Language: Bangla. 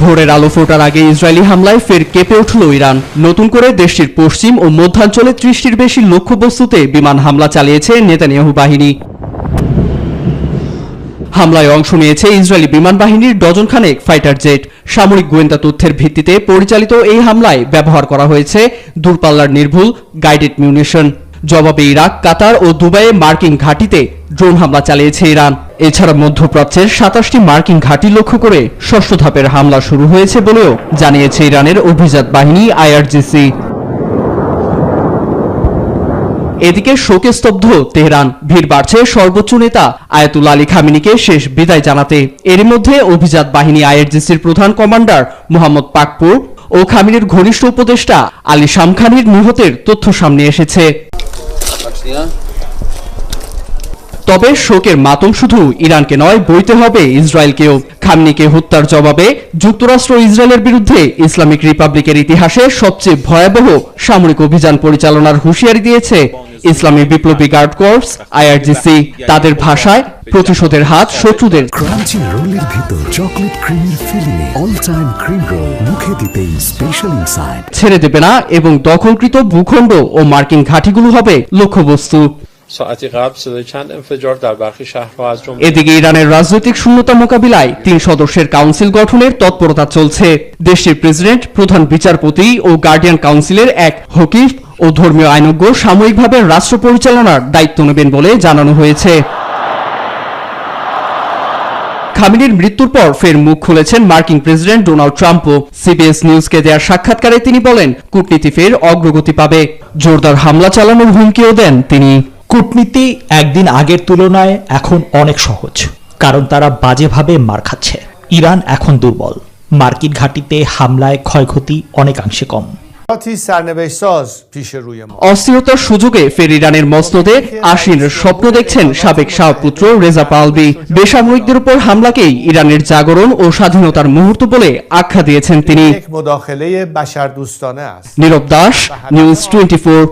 ভোরের আলো ফোটার আগে ইসরায়েলি হামলায় ফের কেঁপে উঠল ইরান। নতুন করে দেশটির পশ্চিম ও মধ্যাঞ্চলে ৩০টির বেশি লক্ষ্যবস্তুতে বিমান হামলা চালিয়েছে নেতানিয়াহু বাহিনী। হামলায় অংশ নিয়েছে ইসরায়েলি বিমান বাহিনীর ডজন খানেক ফাইটার জেট। সামরিক গোয়েন্দা তথ্যের ভিত্তিতে পরিচালিত এই হামলায় ব্যবহার করা হয়েছে দূরপাল্লার নির্ভুল গাইডেড মিউনিশন। জবাবে ইরাক, কাতার ও দুবাইয়ে মার্কিন ঘাঁটিতে ড্রোন হামলা চালিয়েছে ইরান। এছাড়া মধ্যপ্রাচ্যের ২৭টি মার্কিন ঘাঁটি লক্ষ্য করে ষষ্ঠ ধাপের হামলা শুরু হয়েছে বলেও জানিয়েছে ইরানের অভিজাত বাহিনী আইআরজিসি। এদিকে শোকে স্তব্ধ তেহরান। ভিড় বাড়ছে সর্বোচ্চ নেতা আয়াতুল্লাহ আলী খামেনিকে শেষ বিদায় জানাতে। এরই মধ্যে অভিজাত বাহিনী আইআরজিসির প্রধান কমান্ডার মোহাম্মদ পাকপুর ও খামেনির ঘনিষ্ঠ উপদেষ্টা আলী শামখানির নিহতের তথ্য সামনে এসেছে। তবে শোকের মাতম শুধু ইরানকে নয়, বইতে হবে ইসরায়েলকেও। খামেনিকে হত্যার জবাবে যুক্তরাষ্ট্র ইসরায়েলের বিরুদ্ধে ইসলামিক রিপাবলিকের ইতিহাসে সবচেয়ে ভয়াবহ সামরিক অভিযান পরিচালনার হুঁশিয়ারি দিয়েছে ইসলামী বিপ্লবী গার্ড কর্পস আইআরজিসি। তাদের ভাষায় প্রতিশোধের হাত শত্রুদের। ক্রাঞ্চি রোলের ভিতর চকলেট ক্রিমের filling, all time cream roll, মুখে দিতেই স্পেশাল ইনসাইড ছেড়ে দেবে না এবং দখলকৃত ভূখণ্ড ও মার্কিন ঘাঁটিগুলো হবে লক্ষ্যবস্তু। এদিকে ইরানের রাজনৈতিক শূন্যতা মোকাবিলায় ৩ সদস্যের কাউন্সিল গঠনের তৎপরতা চলছে। দেশটির প্রেসিডেন্ট, প্রধান বিচারপতি ও গার্ডিয়ান কাউন্সিলের এক হকিফ ও ধর্মীয় আইনজ্ঞ সাময়িকভাবে রাষ্ট্র পরিচালনার দায়িত্ব নেবেন বলে জানানো হয়েছে। খামেনির মৃত্যুর পর ফের মুখ খুলেছেন মার্কিন প্রেসিডেন্ট ডোনাল্ড ট্রাম্পও। সিবিএস নিউজকে দেওয়া সাক্ষাৎকারে তিনি বলেন, কূটনীতি ফের অগ্রগতি পাবে। জোরদার হামলা চালানোর হুমকিও দেন তিনি। কূটনীতি একদিন আগের তুলনায় এখন অনেক সহজ, কারণ তারা বাজেভাবে মার খাচ্ছে। ইরান এখন দুর্বল। মার্কিন ঘাঁটিতে হামলায় ক্ষয়ক্ষতি অনেকাংশে কম। অস্থিরতার সুযোগে ফের ইরানের মসনদে আসীন স্বপ্ন দেখছেন সাবেক শাহপুত্র রেজা পাহলভি। বেসামরিকদের উপর হামলাকেই ইরানের জাগরণ ও স্বাধীনতার মুহূর্ত বলে আখ্যা দিয়েছেন তিনি। নীরব দাস, নিউজ 24।